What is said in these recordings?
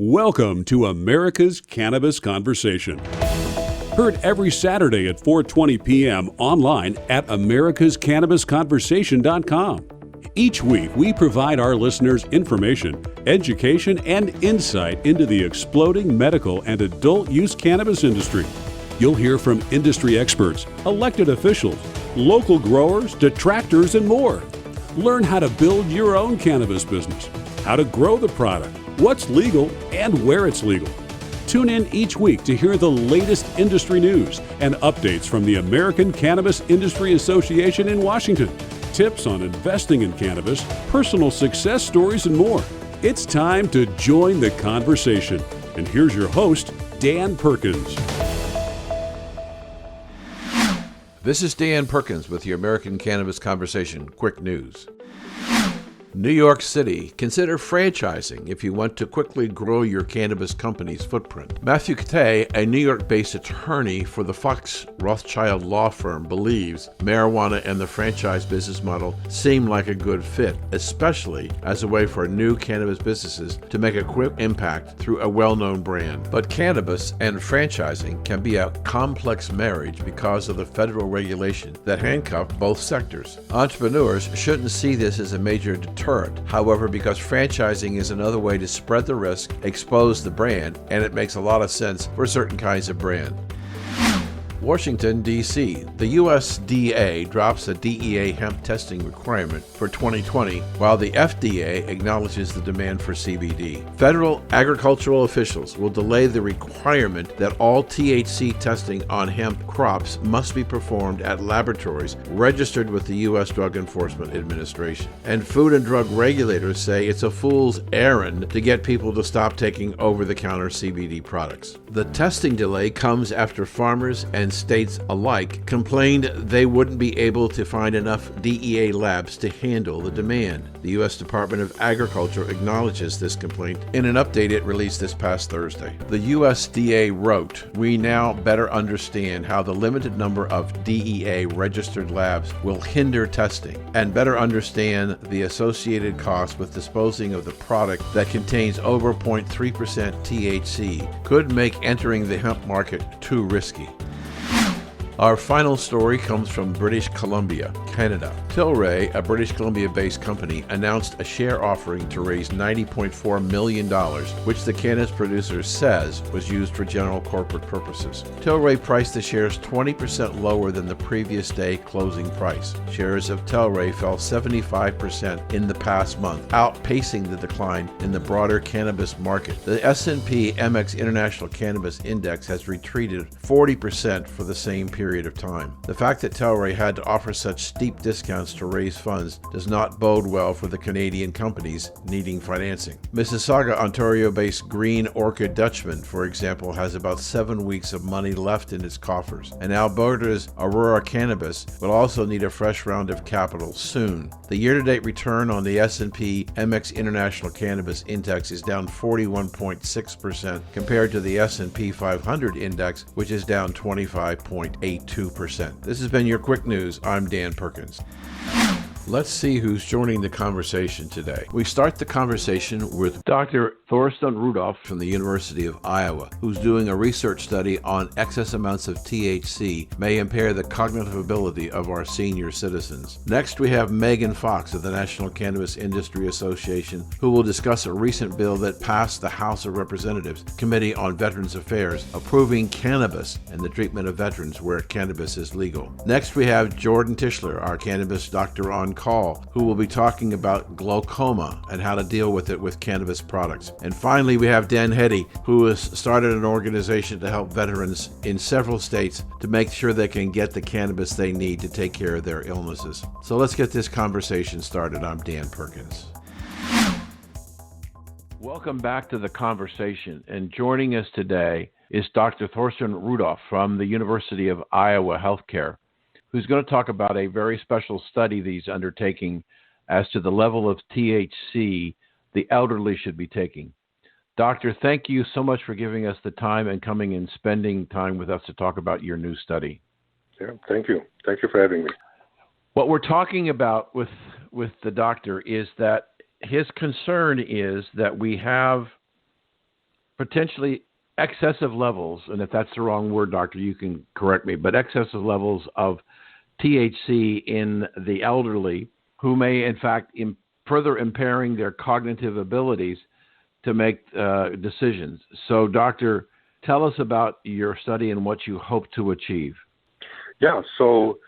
Welcome to America's Cannabis Conversation. Heard every Saturday at 4:20 p.m. online at americascannabisconversation.com. Each week, we provide our listeners information, education, and insight into the exploding medical and adult use cannabis industry. You'll hear from industry experts, elected officials, local growers, detractors, and more. Learn how to build your own cannabis business, how to grow the product, what's legal, and where it's legal. Tune in each week to hear the latest industry news and updates from the American Cannabis Industry Association in Washington, tips on investing in cannabis, personal success stories, and more. It's time to join the conversation. And here's your host, Dan Perkins. This is Dan Perkins with your American Cannabis Conversation Quick News. New York City, consider franchising if you want to quickly grow your cannabis company's footprint. Matthew Kate, a New York-based attorney for the Fox Rothschild law firm, believes marijuana and the franchise business model seem like a good fit, especially as a way for new cannabis businesses to make a quick impact through a well-known brand. But cannabis and franchising can be a complex marriage because of the federal regulation that handcuff both sectors. Entrepreneurs shouldn't see this as a major deterrent. However, because franchising is another way to spread the risk, expose the brand, and it makes a lot of sense for certain kinds of brand. Washington, D.C. The USDA drops a DEA hemp testing requirement for 2020, while the FDA acknowledges the demand for CBD. Federal agricultural officials will delay the requirement that all THC testing on hemp crops must be performed at laboratories registered with the U.S. Drug Enforcement Administration. And food and drug regulators say it's a fool's errand to get people to stop taking over-the-counter CBD products. The testing delay comes after farmers and states alike complained they wouldn't be able to find enough DEA labs to handle the demand. The U.S. Department of Agriculture acknowledges this complaint in an update it released this past Thursday. The USDA wrote, "We now better understand how the limited number of DEA registered labs will hinder testing and better understand the associated costs with disposing of the product that contains over 0.3% THC could make entering the hemp market too risky." Our final story comes from British Columbia, Canada. Tilray, a British Columbia-based company, announced a share offering to raise $90.4 million, which the cannabis producer says was used for general corporate purposes. Tilray priced the shares 20% lower than the previous day closing price. Shares of Tilray fell 75% in the past month, outpacing the decline in the broader cannabis market. The S&P MX International Cannabis Index has retreated 40% for the same period of time. The fact that Tilray had to offer such steep discounts to raise funds does not bode well for the Canadian companies needing financing. Mississauga, Ontario-based Green Orchid Dutchman, for example, has about 7 weeks of money left in its coffers, and Alberta's Aurora Cannabis will also need a fresh round of capital soon. The year-to-date return on the S&P MX International Cannabis Index is down 41.6% compared to the S&P 500 Index, which is down 25.82%. This has been your Quick News. I'm Dan Perkins. Let's see who's joining the conversation today. We start the conversation with Dr. Thorsten Rudroff from the University of Iowa, who's doing a research study on excess amounts of THC may impair the cognitive ability of our senior citizens. Next, we have Megan Fox of the National Cannabis Industry Association, who will discuss a recent bill that passed the House of Representatives Committee on Veterans Affairs, approving cannabis and the treatment of veterans where cannabis is legal. Next, we have Jordan Tishler, our cannabis doctor on call, who will be talking about glaucoma and how to deal with it with cannabis products. And finally, we have Dan Heady, who has started an organization to help veterans in several states to make sure they can get the cannabis they need to take care of their illnesses. So let's get this conversation started. I'm Dan Perkins. Welcome back to the conversation. And joining us today is Dr. Thorsten Rudroff from the University of Iowa Healthcare, who's going to talk about a very special study that he's undertaking as to the level of THC the elderly should be taking. Doctor, thank you so much for giving us the time and coming and spending time with us to talk about your new study. Yeah, thank you. Thank you for having me. What we're talking about with the doctor is that his concern is that we have potentially excessive levels, and if that's the wrong word, doctor, you can correct me, but excessive levels of THC in the elderly who may, in fact, further impairing their cognitive abilities to make decisions. So, doctor, tell us about your study and what you hope to achieve. Yeah, so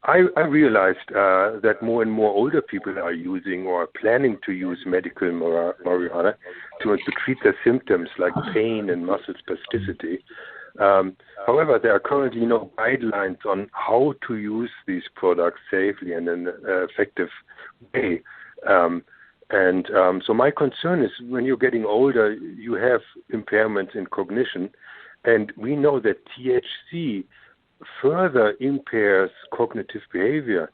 I realized that more and more older people are using or planning to use medical marijuana to treat their symptoms like pain and muscle spasticity. However, there are currently no guidelines on how to use these products safely and in an effective way. So my concern is when you're getting older, you have impairments in cognition, and we know that THC further impairs cognitive behavior.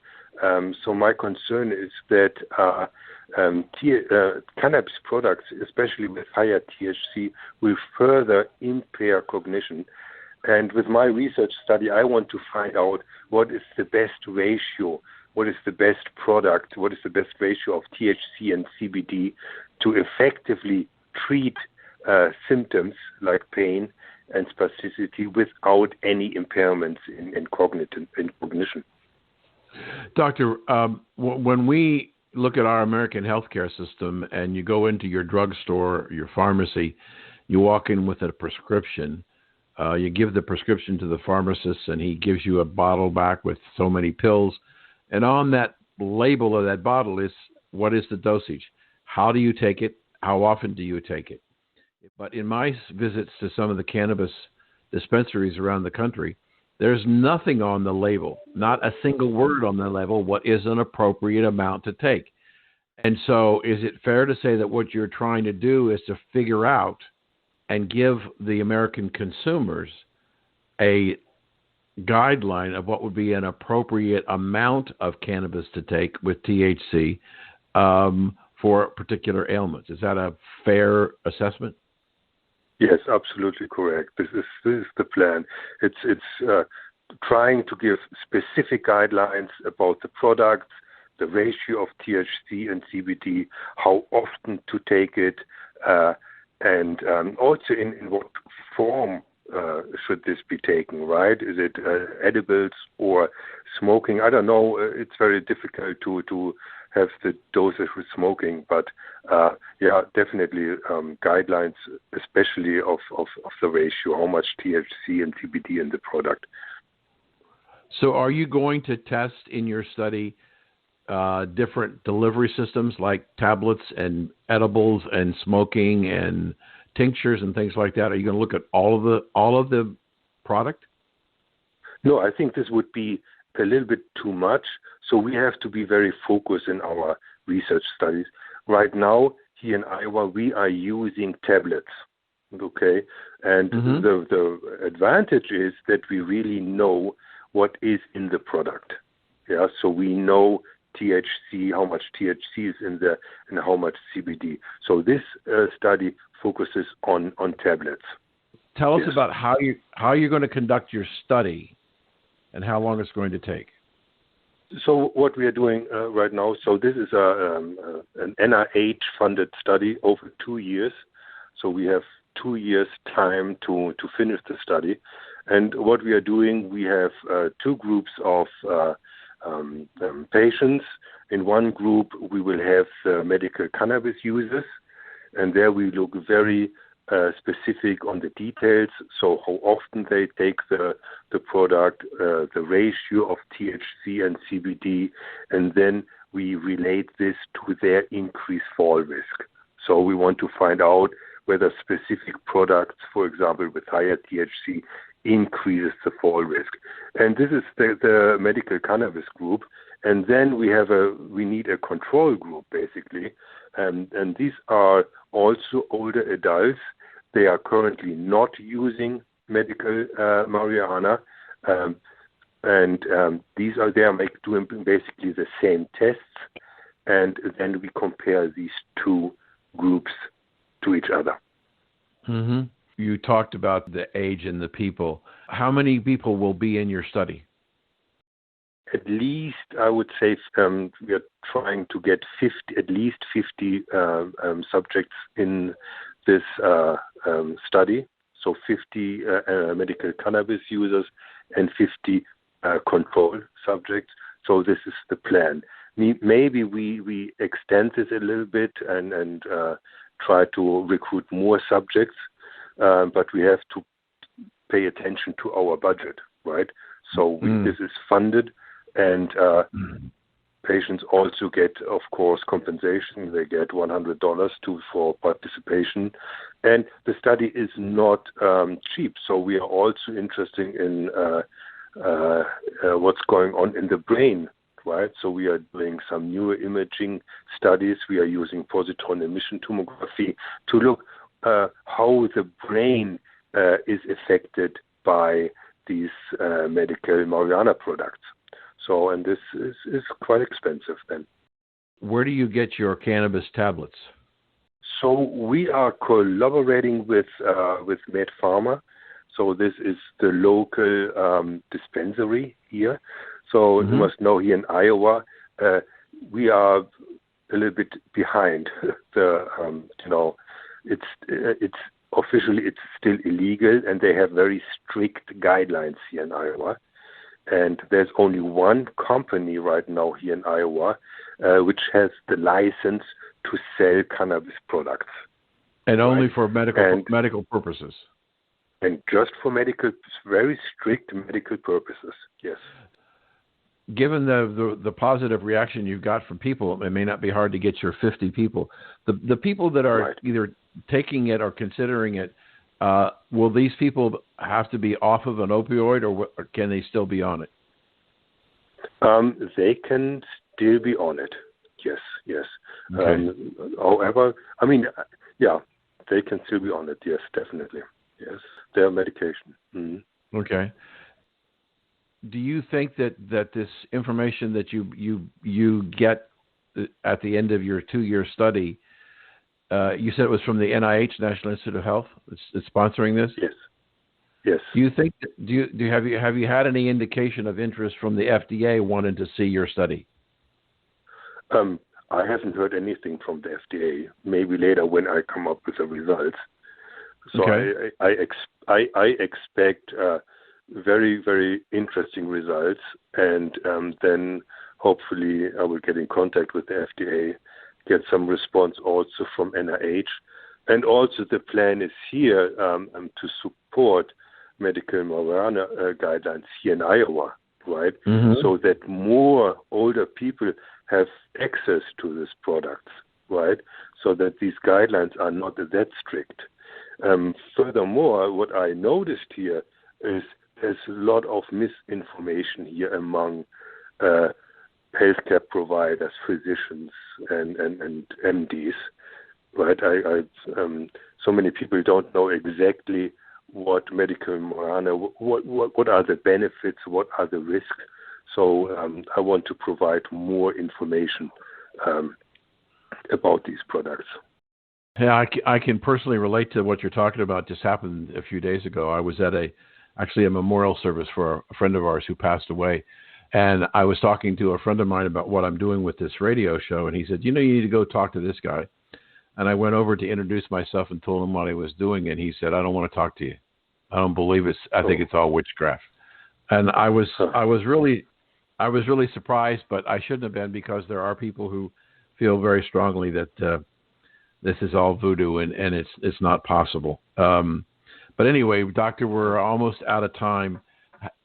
So my concern is that cannabis products, especially with higher THC, will further impair cognition. And with my research study, I want to find out what is the best ratio, what is the best product, what is the best ratio of THC and CBD to effectively treat symptoms like pain and spasticity without any impairments in cognition. Doctor, when we look at our American healthcare system and you go into your drugstore, your pharmacy, you walk in with a prescription, you give the prescription to the pharmacist and he gives you a bottle back with so many pills. And on that label of that bottle is what is the dosage? How do you take it? How often do you take it? But in my visits to some of the cannabis dispensaries around the country, there's nothing on the label, not a single word on the label, what is an appropriate amount to take. And so is it fair to say that what you're trying to do is to figure out and give the American consumers a guideline of what would be an appropriate amount of cannabis to take with THC for particular ailments? Is that a fair assessment? Yes, absolutely correct. This is the plan. It's trying to give specific guidelines about the products, the ratio of THC and CBD, how often to take it, and also in what form should this be taken, right? Is it edibles or smoking? I don't know. It's very difficult to have the dosage with smoking, but definitely guidelines, especially of the ratio, how much THC and CBD in the product. So are you going to test in your study different delivery systems like tablets and edibles and smoking and tinctures and things like that? Are you going to look at all of the product? No, I think this would be a little bit too much. So we have to be very focused in our research studies. Right now, here in Iowa, we are using tablets. Okay, and the advantage is that we really know what is in the product. Yeah, so we know THC, how much THC is in there, and how much CBD. So this study focuses on tablets. Tell us about how you're going to conduct your study and how long it's going to take. So what we are doing right now, so this is an NIH-funded study over 2 years. So we have 2 years time to finish the study. And what we are doing, we have two groups of patients. In one group, we will have medical cannabis users, and there we look very specific on the details, so how often they take the product, the ratio of THC and CBD, and then we relate this to their increased fall risk. So we want to find out whether specific products, for example, with higher THC, increases the fall risk. And this is the medical cannabis group. And then we need a control group, basically. And these are also older adults. They are currently not using medical marijuana. They are doing basically the same tests. And then we compare these two groups to each other. Mm-hmm. You talked about the age and the people. How many people will be in your study? At least, I would say, we are trying to get at least 50 subjects in this study. So 50 medical cannabis users and 50 control subjects. So this is the plan. Maybe we extend this a little bit and try to recruit more subjects, but we have to pay attention to our budget, right? So this is funded, and patients also get, of course, compensation. They get $100 for participation, and the study is not cheap. So we are also interested in what's going on in the brain, right? So we are doing some neuroimaging studies. We are using positron emission tomography to look how the brain is affected by these medical marijuana products. So, and this is quite expensive then. Where do you get your cannabis tablets? So we are collaborating with MedPharma. So this is the local dispensary here. So you must know, here in Iowa, we are a little bit behind. It's officially it's still illegal, and they have very strict guidelines here in Iowa. And there's only one company right now here in Iowa which has the license to sell cannabis products. And only for medical purposes. And just for very strict medical purposes, yes. Given the positive reaction you've got from people, it may not be hard to get your 50 people. The people that are either taking it or considering it, will these people have to be off of an opioid, or can they still be on it? They can still be on it. Yes. Okay. However, they can still be on it. Yes, definitely. Yes, their medication. Mm-hmm. Okay. Do you think that this information that you get at the end of your 2-year study, you said it was from the NIH, National Institute of Health, it's sponsoring this? Yes. Do you think? Have you had any indication of interest from the FDA wanting to see your study? I haven't heard anything from the FDA. Maybe later when I come up with the results. So okay. I expect very, very interesting results, and then hopefully I will get in contact with the FDA, get some response also from NIH, and also the plan is here to support medical marijuana guidelines here in Iowa, right? Mm-hmm. So that more older people have access to these products, right? So that these guidelines are not that strict. Furthermore, what I noticed here is there's a lot of misinformation here among healthcare providers, physicians, and MDs, right? So many people don't know exactly what medical marijuana, what are the benefits, what are the risks. So I want to provide more information about these products. Yeah, I can personally relate to what you're talking about. Just happened a few days ago. I was at actually a memorial service for a friend of ours who passed away. And I was talking to a friend of mine about what I'm doing with this radio show. And he said, you need to go talk to this guy. And I went over to introduce myself and told him what I was doing. And he said, I don't want to talk to you. I don't believe I think it's all witchcraft. And I was really surprised, but I shouldn't have been, because there are people who feel very strongly that this is all voodoo and it's not possible. But anyway, Doctor, we're almost out of time.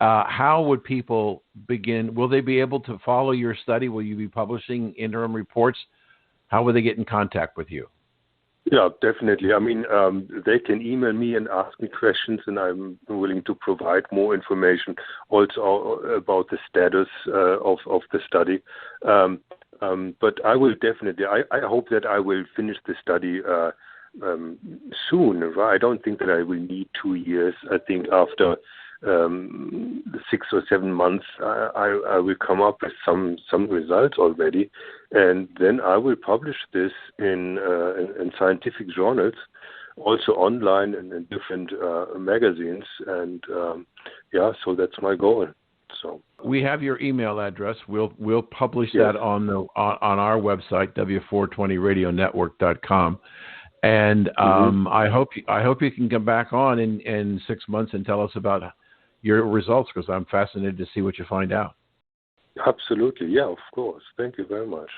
How would people begin? Will they be able to follow your study? Will you be publishing interim reports? How will they get in contact with you? Yeah, definitely. I mean, they can email me and ask me questions, and I'm willing to provide more information also about the status of the study. But I will definitely, I hope that I will finish the study soon. I don't think that I will need 2 years. I think after 6 or 7 months, I will come up with some results already, and then I will publish this in scientific journals, also online and in different magazines, and so that's my goal. So we have your email address. We'll publish that on our website, W420radionetwork.com. And I hope you can come back on in 6 months and tell us about your results, because I'm fascinated to see what you find out. Absolutely. Yeah, of course. Thank you very much.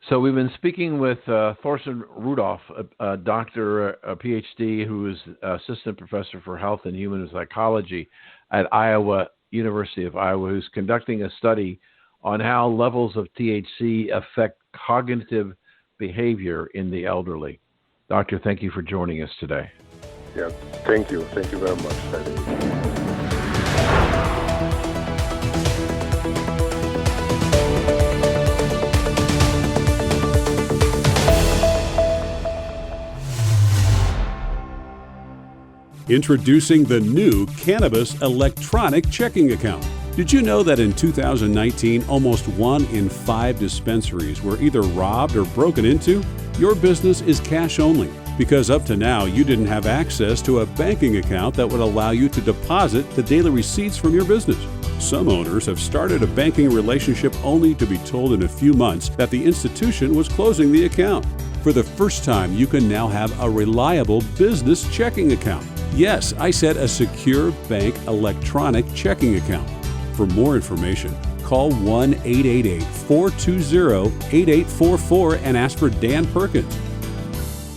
So we've been speaking with Thorsten Rudroff, a doctor, a PhD, who is assistant professor for health and human psychology at University of Iowa, who's conducting a study on how levels of THC affect cognitive behavior in the elderly. Doctor, thank you for joining us today. Yeah, thank you. Thank you very much, Heady. Introducing the new Cannabis electronic checking account. Did you know that in 2019, almost 1 in 5 dispensaries were either robbed or broken into? Your business is cash only, because up to now you didn't have access to a banking account that would allow you to deposit the daily receipts from your business. Some owners have started a banking relationship only to be told in a few months that the institution was closing the account. For the first time, you can now have a reliable business checking account. Yes, I said a secure bank electronic checking account. For more information, call 1-888-420-8844 and ask for Dan Perkins.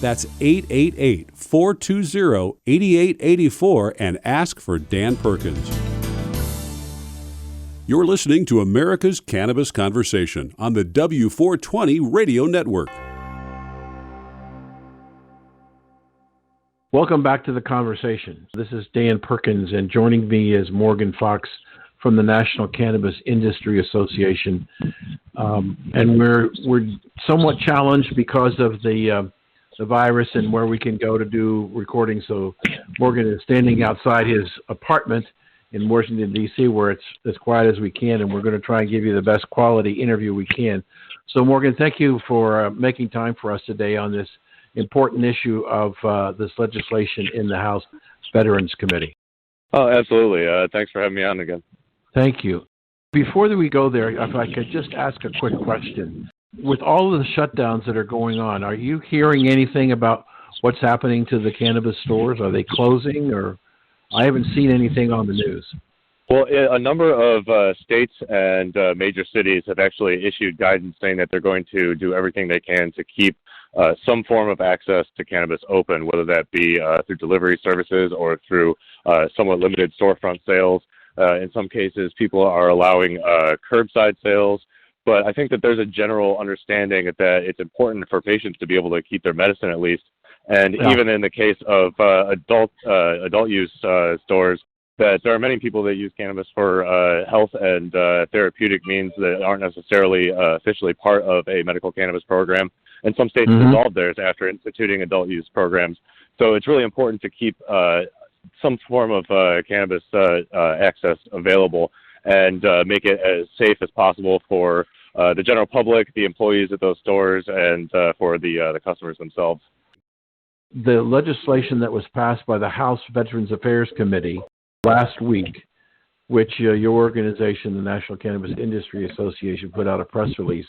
That's 888-420-8884 and ask for Dan Perkins. You're listening to America's Cannabis Conversation on the W420 Radio Network. Welcome back to the conversation. This is Dan Perkins, and joining me is Morgan Fox from the National Cannabis Industry Association. And we're somewhat challenged because of the virus and where we can go to do recording. So Morgan is standing outside his apartment in Washington, D.C., where it's as quiet as we can, and we're going to try and give you the best quality interview we can. So Morgan, thank you for making time for us today on this important issue of this legislation in the House Veterans Committee. Oh, absolutely. Thanks for having me on again. Thank you. Before we go there, if I could just ask a quick question. With all of the shutdowns that are going on, are you hearing anything about what's happening to the cannabis stores? Are they closing, or I haven't seen anything on the news? Well, a number of states and major cities have actually issued guidance saying that they're going to do everything they can to keep some form of access to cannabis open, whether that be through delivery services or through somewhat limited storefront sales. In some cases, people are allowing curbside sales. But I think that there's a general understanding that it's important for patients to be able to keep their medicine at least. And even in the case of adult use stores, that there are many people that use cannabis for health and therapeutic means that aren't necessarily officially part of a medical cannabis program. And some states dissolved theirs after instituting adult use programs. So it's really important to keep some form of cannabis access available and make it as safe as possible for the general public, the employees at those stores, and for the customers themselves. The legislation that was passed by the House Veterans Affairs Committee last week, which your organization, the National Cannabis Industry Association, put out a press release.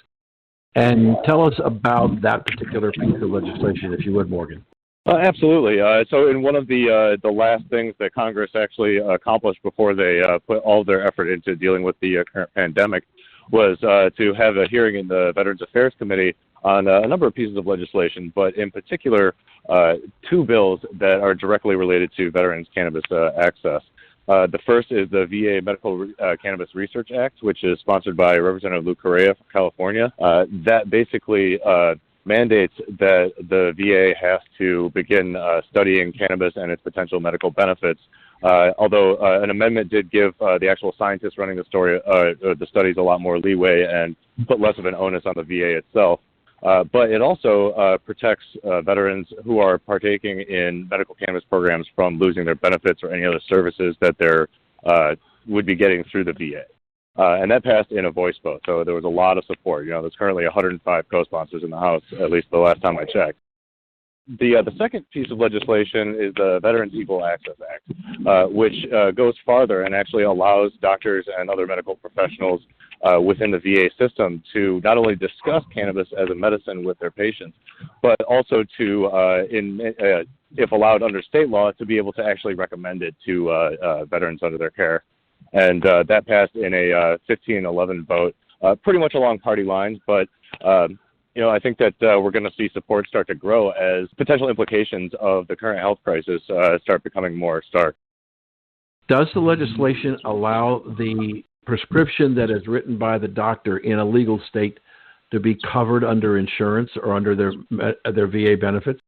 And tell us about that particular piece of legislation, if you would, Morgan. Absolutely. So in one of the last things that Congress actually accomplished before they put all of their effort into dealing with the current pandemic was to have a hearing in the Veterans Affairs Committee on a number of pieces of legislation, but in particular, 2 bills that are directly related to veterans cannabis access. The first is the VA Medical Cannabis Research Act, which is sponsored by Representative Lou Correa from California. That basically mandates that the VA has to begin studying cannabis and its potential medical benefits. Although an amendment did give the actual scientists running the studies a lot more leeway and put less of an onus on the VA itself. But it also protects veterans who are partaking in medical cannabis programs from losing their benefits or any other services that they would be getting through the VA. And that passed in a voice vote, so there was a lot of support. There's currently 105 co-sponsors in the House, at least the last time I checked. The second piece of legislation is the Veterans Equal Access Act, which goes farther and actually allows doctors and other medical professionals within the VA system to not only discuss cannabis as a medicine with their patients, but also to, if allowed under state law, to be able to actually recommend it to veterans under their care. And that passed in a 15-11 vote, pretty much along party lines, but I think that we're going to see support start to grow as potential implications of the current health crisis start becoming more stark. Does the legislation allow the prescription that is written by the doctor in a legal state to be covered under insurance or under their VA benefits?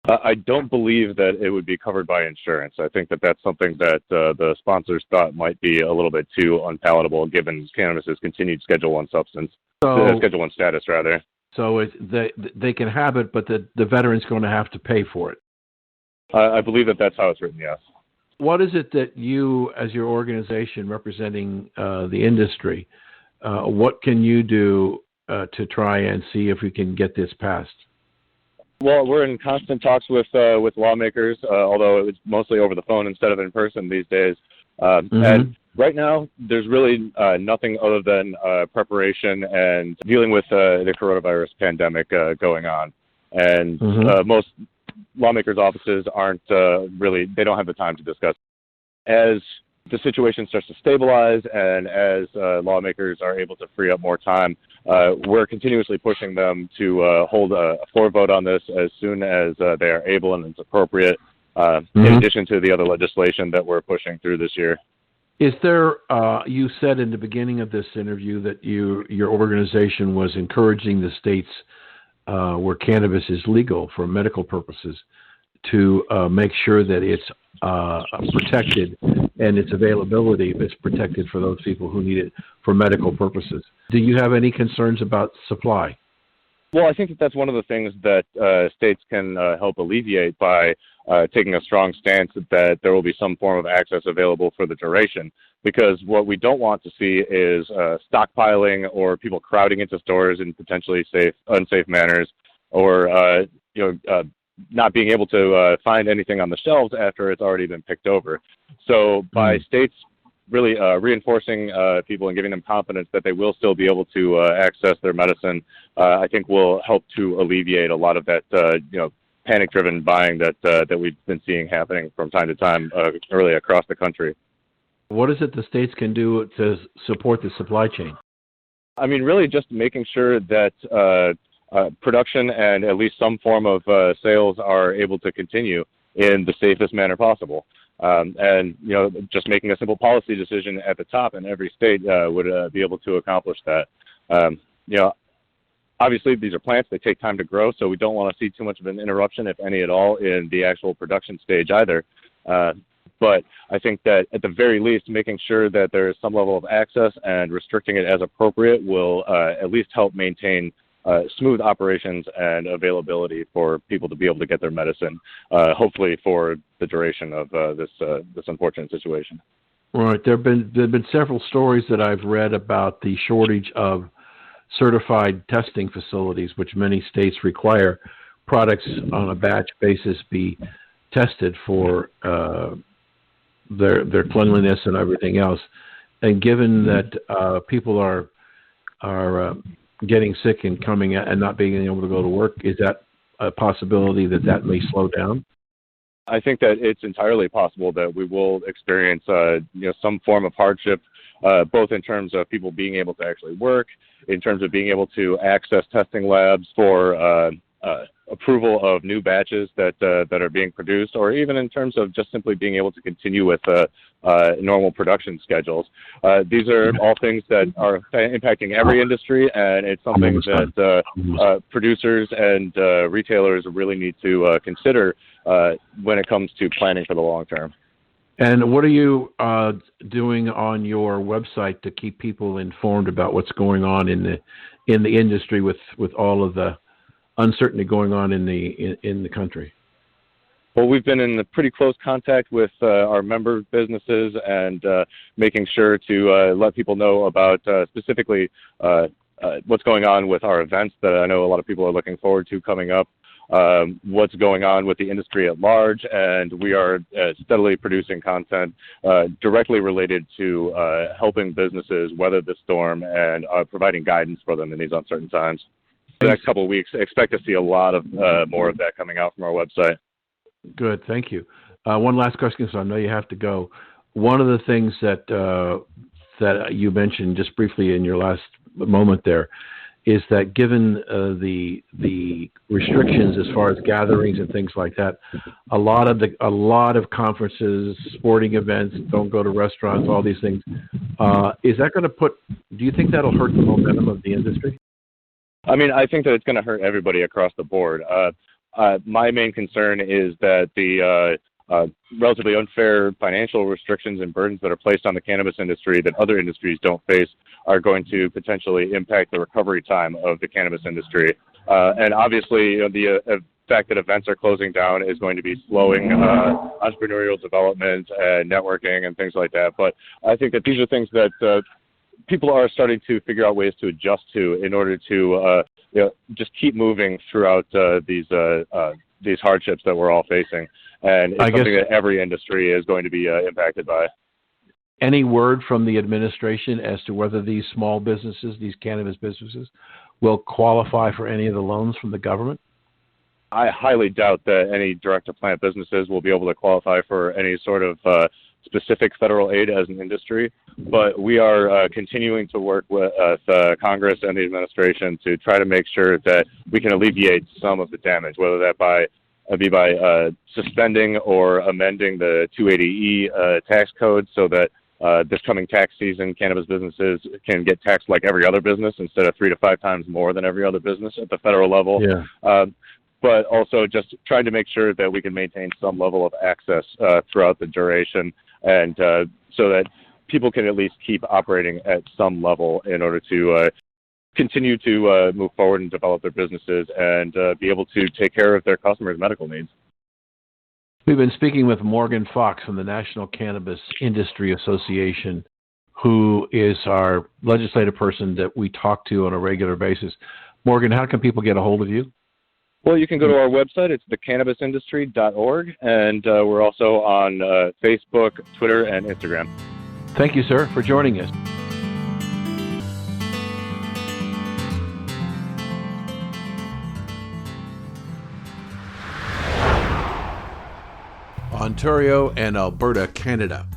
I don't believe that it would be covered by insurance. I think that that's something that the sponsors thought might be a little bit too unpalatable given cannabis's continued Schedule 1 substance. Schedule 1 status, rather. So they can have it, but the veteran's going to have to pay for it. I believe that that's how it's written, yes. What is it that you, as your organization representing the industry, what can you do to try and see if we can get this passed? Well, we're in constant talks with lawmakers, although it's mostly over the phone instead of in person these days. And right now, there's really nothing other than preparation and dealing with the coronavirus pandemic going on. And most lawmakers' offices aren't they don't have the time to discuss. As the situation starts to stabilize and as lawmakers are able to free up more time, we're continuously pushing them to hold a floor vote on this as soon as they are able and it's appropriate, in addition to the other legislation that we're pushing through this year. Is there, you said in the beginning of this interview that your organization was encouraging the states where cannabis is legal for medical purposes to make sure that it's protected and its availability is protected for those people who need it for medical purposes. Do you have any concerns about supply? Well, I think that that's one of the things that states can help alleviate by taking a strong stance that there will be some form of access available for the duration. Because what we don't want to see is stockpiling or people crowding into stores in potentially unsafe manners, or not being able to find anything on the shelves after it's already been picked over. So by states really reinforcing people and giving them confidence that they will still be able to access their medicine, I think will help to alleviate a lot of that, panic-driven buying that we've been seeing happening from time to time, really across the country. What is it the states can do to support the supply chain? I mean, really just making sure that production and at least some form of sales are able to continue in the safest manner possible. And just making a simple policy decision at the top in every state would be able to accomplish that. Obviously, these are plants. They take time to grow, so we don't want to see too much of an interruption, if any at all, in the actual production stage either. But I think that at the very least, making sure that there is some level of access and restricting it as appropriate will at least help maintain smooth operations and availability for people to be able to get their medicine, hopefully for the duration of this unfortunate situation. Right. There have been several stories that I've read about the shortage of certified testing facilities, which many states require products on a batch basis be tested for their cleanliness and everything else. And given that people are getting sick and coming and not being able to go to work, is that a possibility that may slow down? I think that it's entirely possible that we will experience some form of hardship, both in terms of people being able to actually work, in terms of being able to access testing labs for approval of new batches that are being produced, or even in terms of just simply being able to continue with normal production schedules. These are all things that are impacting every industry, and it's something that producers and retailers really need to consider when it comes to planning for the long term. And what are you doing on your website to keep people informed about what's going on in the industry with all of the uncertainty going on in the country? Well, we've been in pretty close contact with our member businesses and making sure to let people know about specifically what's going on with our events that I know a lot of people are looking forward to coming up. what's going on with the industry at large, and we are steadily producing content directly related to helping businesses weather the storm and providing guidance for them in these uncertain times. The next couple of weeks, expect to see a lot of more of that coming out from our website. Good, thank you. One last question, so I know you have to go. One of the things that you mentioned just briefly in your last moment there is that given the restrictions as far as gatherings and things like that, a lot of conferences, sporting events, don't go to restaurants, all these things. Is that going to do you think that'll hurt the momentum of the industry? I mean, I think that it's going to hurt everybody across the board. My main concern is that the relatively unfair financial restrictions and burdens that are placed on the cannabis industry that other industries don't face are going to potentially impact the recovery time of the cannabis industry. And obviously, the fact that events are closing down is going to be slowing entrepreneurial development and networking and things like that. But I think that these are things that people are starting to figure out ways to adjust to in order to just keep moving throughout these hardships that we're all facing. And it's something that every industry is going to be impacted by. Any word from the administration as to whether these small businesses, these cannabis businesses, will qualify for any of the loans from the government? I highly doubt that any direct-to-plant businesses will be able to qualify for any sort of specific federal aid as an industry, but we are continuing to work with Congress and the administration to try to make sure that we can alleviate some of the damage, whether that be by suspending or amending the 280E tax code so that this coming tax season, cannabis businesses can get taxed like every other business instead of 3 to 5 times more than every other business at the federal level. Yeah. But also just trying to make sure that we can maintain some level of access throughout the duration, and so that people can at least keep operating at some level in order to continue to move forward and develop their businesses and be able to take care of their customers' medical needs. We've been speaking with Morgan Fox from the National Cannabis Industry Association, who is our legislative person that we talk to on a regular basis. Morgan, how can people get a hold of you? Well, you can go to our website. It's thecannabisindustry.org, and we're also on Facebook, Twitter, and Instagram. Thank you, sir, for joining us. Ontario and Alberta, Canada.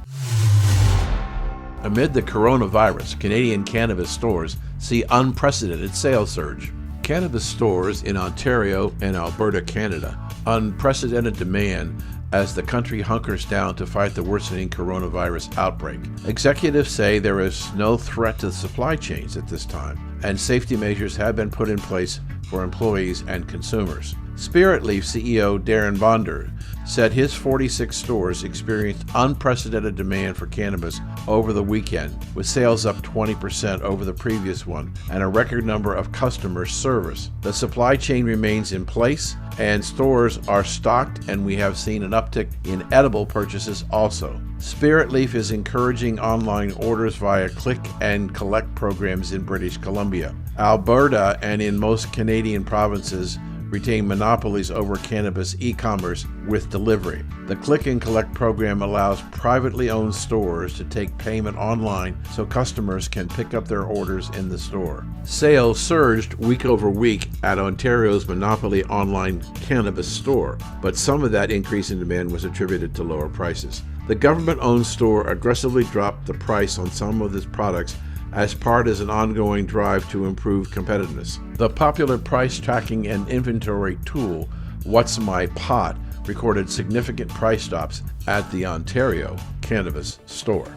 Amid the coronavirus, Canadian cannabis stores see unprecedented sales surge. Cannabis stores in Ontario and Alberta, Canada. Unprecedented demand as the country hunkers down to fight the worsening coronavirus outbreak. Executives say there is no threat to the supply chains at this time, and safety measures have been put in place for employees and consumers. Spirit Leaf CEO Darren Bonder said his 46 stores experienced unprecedented demand for cannabis over the weekend, with sales up 20% over the previous one and a record number of customers serviced. The supply chain remains in place and stores are stocked, and we have seen an uptick in edible purchases also. Spirit Leaf is encouraging online orders via click and collect programs in British Columbia. Alberta and in most Canadian provinces retain monopolies over cannabis e-commerce with delivery. The click and collect program allows privately owned stores to take payment online so customers can pick up their orders in the store. Sales surged week over week at Ontario's monopoly online cannabis store, but some of that increase in demand was attributed to lower prices. The government-owned store aggressively dropped the price on some of its products as part of an ongoing drive to improve competitiveness. The popular price tracking and inventory tool, What's My Pot, recorded significant price drops at the Ontario Cannabis store.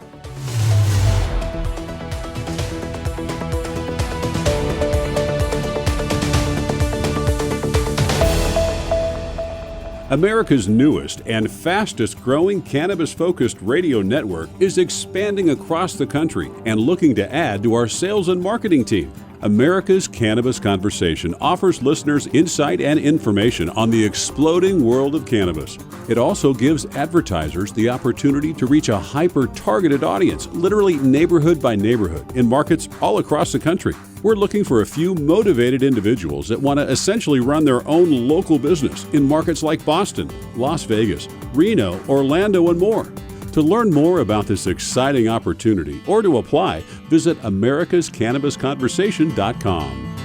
America's newest and fastest growing cannabis-focused radio network is expanding across the country and looking to add to our sales and marketing team. America's Cannabis Conversation offers listeners insight and information on the exploding world of cannabis. It also gives advertisers the opportunity to reach a hyper-targeted audience, literally neighborhood by neighborhood, in markets all across the country. We're looking for a few motivated individuals that want to essentially run their own local business in markets like Boston, Las Vegas, Reno, Orlando, and more. To learn more about this exciting opportunity or to apply, visit americascannabisconversation.com.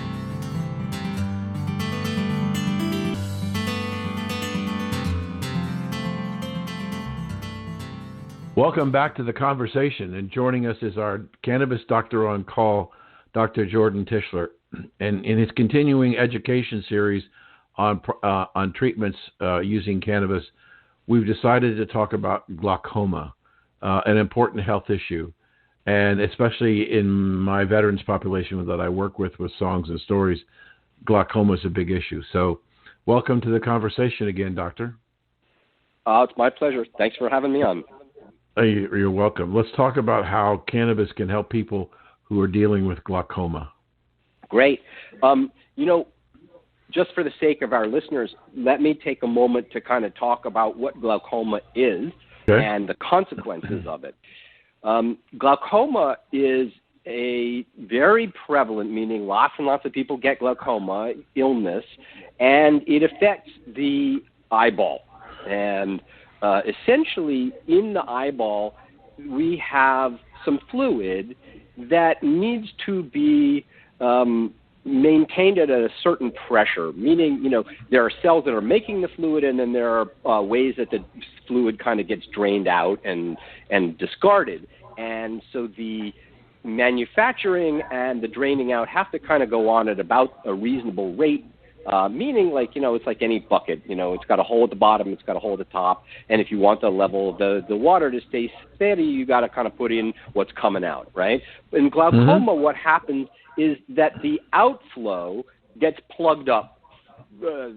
Welcome back to the conversation, and joining us is our cannabis doctor on call, Dr. Jordan Tishler, and in his continuing education series on treatments using cannabis, we've decided to talk about glaucoma, an important health issue, and especially in my veterans population that I work with songs and stories, glaucoma is a big issue. So welcome to the conversation again, Doctor. It's my pleasure. Thanks for having me on. You're welcome. Let's talk about how cannabis can help people who are dealing with glaucoma. Great. Just for the sake of our listeners, let me take a moment to kind of talk about what glaucoma is and the consequences of it. Glaucoma is a very prevalent, meaning lots and lots of people get glaucoma, illness, and it affects the eyeball. And essentially, in the eyeball, we have some fluid that needs to be maintained at a certain pressure, meaning, there are cells that are making the fluid, and then there are ways that the fluid kind of gets drained out and discarded. And so the manufacturing and the draining out have to kind of go on at about a reasonable rate, meaning it's like any bucket, it's got a hole at the bottom, it's got a hole at the top, and if you want the level of the water to stay steady, you got to kind of put in what's coming out, right? In glaucoma, what happens is that the outflow gets plugged up, or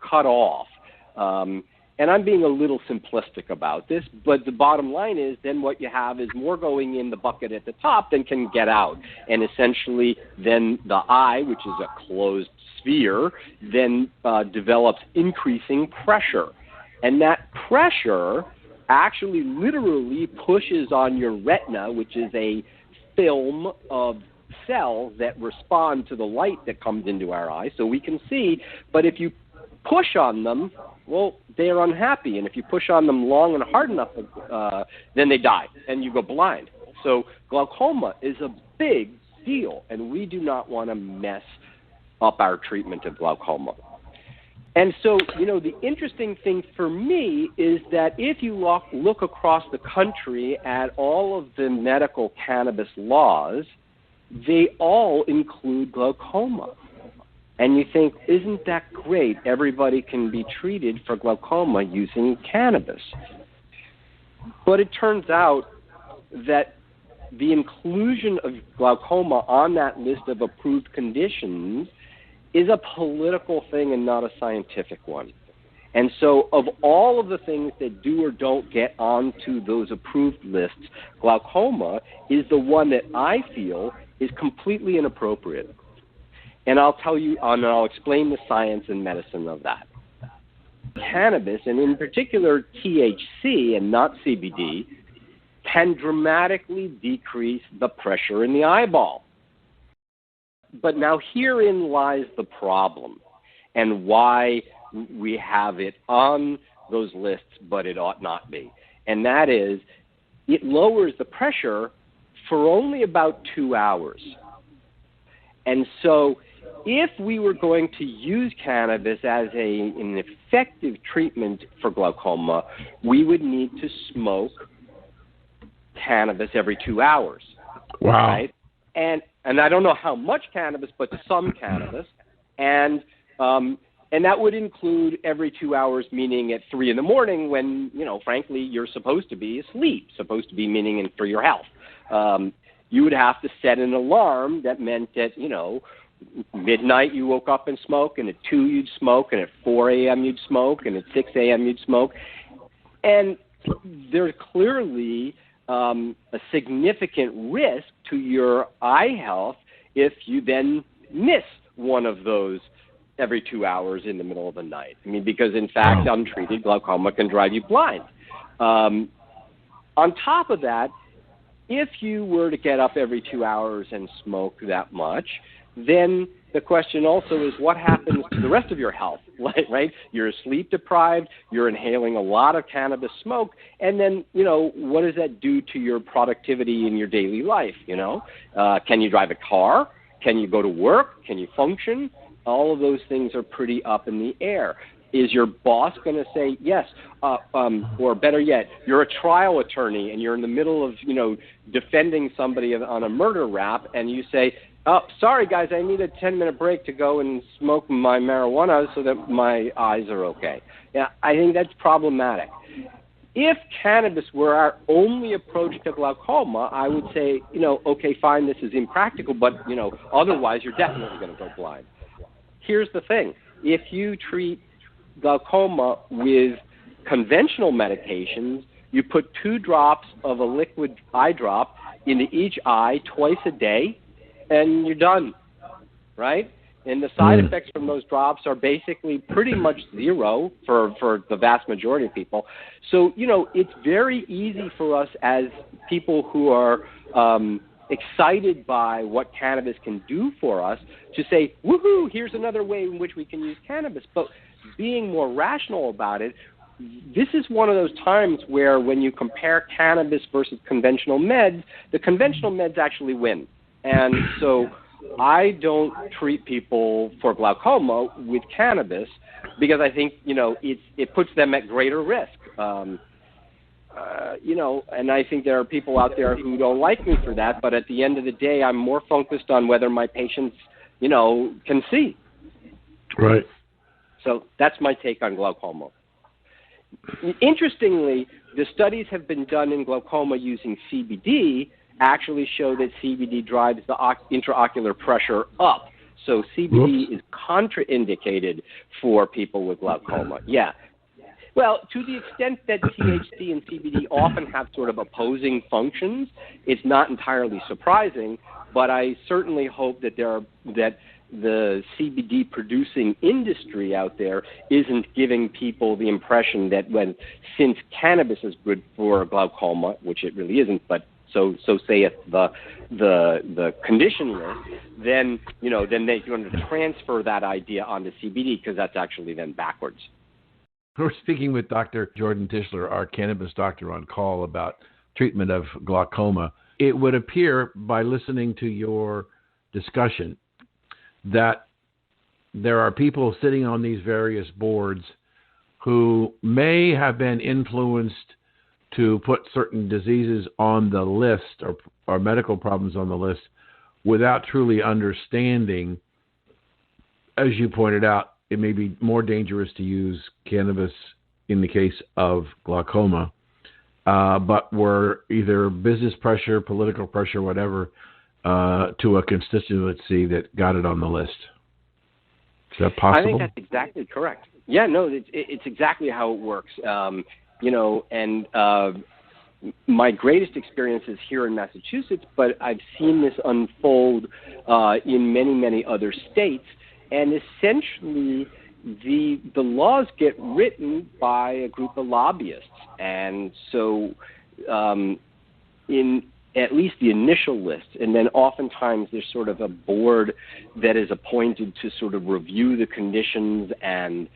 cut off. And I'm being a little simplistic about this, but the bottom line is then what you have is more going in the bucket at the top than can get out. And essentially then the eye, which is a closed sphere, then develops increasing pressure. And that pressure actually literally pushes on your retina, which is a film of cells that respond to the light that comes into our eye so we can see. But if you push on them, well, they are unhappy. And if you push on them long and hard enough, then they die and you go blind. So glaucoma is a big deal, and we do not want to mess up our treatment of glaucoma. And so, the interesting thing for me is that if you look across the country at all of the medical cannabis laws, they all include glaucoma. And you think, isn't that great? Everybody can be treated for glaucoma using cannabis. But it turns out that the inclusion of glaucoma on that list of approved conditions is a political thing and not a scientific one. And so of all of the things that do or don't get onto those approved lists, glaucoma is the one that I feel is completely inappropriate. And I'll tell you, and I'll explain the science and medicine of that. Cannabis, and in particular THC and not CBD, can dramatically decrease the pressure in the eyeball. But now herein lies the problem and why we have it on those lists, but it ought not be. And that is, it lowers the pressure for only about 2 hours. And so if we were going to use cannabis as an effective treatment for glaucoma, we would need to smoke cannabis every 2 hours. Wow. Right? And I don't know how much cannabis, but some cannabis. And that would include every 2 hours, meaning at 3 a.m. when, frankly, you're supposed to be asleep, supposed to be meaning for your health. You would have to set an alarm that meant that, midnight you woke up and smoke, and at 2 you'd smoke, and at 4 a.m. you'd smoke, and at 6 a.m. you'd smoke. And there's clearly a significant risk to your eye health if you then miss one of those every 2 hours in the middle of the night. I mean, because in fact, untreated glaucoma can drive you blind. On top of that, if you were to get up every 2 hours and smoke that much, then the question also is what happens to the rest of your health, right? You're sleep deprived, you're inhaling a lot of cannabis smoke, and then, what does that do to your productivity in your daily life, Can you drive a car? Can you go to work? Can you function? All of those things are pretty up in the air. Is your boss going to say yes? Or better yet, you're a trial attorney and you're in the middle of, defending somebody on a murder rap, and you say, "Oh, sorry guys, I need a 10-minute break to go and smoke my marijuana so that my eyes are okay." Yeah, I think that's problematic. If cannabis were our only approach to glaucoma, I would say, okay, fine, this is impractical, but, otherwise you're definitely going to go blind. Here's the thing. If you treat glaucoma with conventional medications, you put 2 drops of a liquid eye drop into each eye twice a day, and you're done, right? And the side effects from those drops are basically pretty much zero for the vast majority of people. So, it's very easy for us as people who are excited by what cannabis can do for us to say, woohoo, here's another way in which we can use cannabis. But being more rational about it, this is one of those times where when you compare cannabis versus conventional meds, the conventional meds actually win. And so I don't treat people for glaucoma with cannabis because I think, it puts them at greater risk. And I think there are people out there who don't like me for that, but at the end of the day, I'm more focused on whether my patients, can see. Right. So that's my take on glaucoma. Interestingly, the studies have been done in glaucoma using CBD actually show that CBD drives the intraocular pressure up. So CBD is contraindicated for people with glaucoma. Yeah. Well, to the extent that THC and CBD often have sort of opposing functions, it's not entirely surprising, but I certainly hope that the CBD producing industry out there isn't giving people the impression that since cannabis is good for glaucoma, which it really isn't, but so saith the condition list, then they're going to transfer that idea onto CBD because that's actually then backwards. We're speaking with Dr. Jordan Tishler, our cannabis doctor on call, about treatment of glaucoma. It would appear by listening to your discussion that there are people sitting on these various boards who may have been influenced to put certain diseases on the list or medical problems on the list without truly understanding, as you pointed out, it may be more dangerous to use cannabis in the case of glaucoma, but were either business pressure, political pressure, whatever, to a constituency that got it on the list. Is that possible? I think that's exactly correct. Yeah, no, it's exactly how it works. My greatest experience is here in Massachusetts, but I've seen this unfold in many, many other states. And essentially, the laws get written by a group of lobbyists. And so in at least the initial list, and then oftentimes there's sort of a board that is appointed to sort of review the conditions and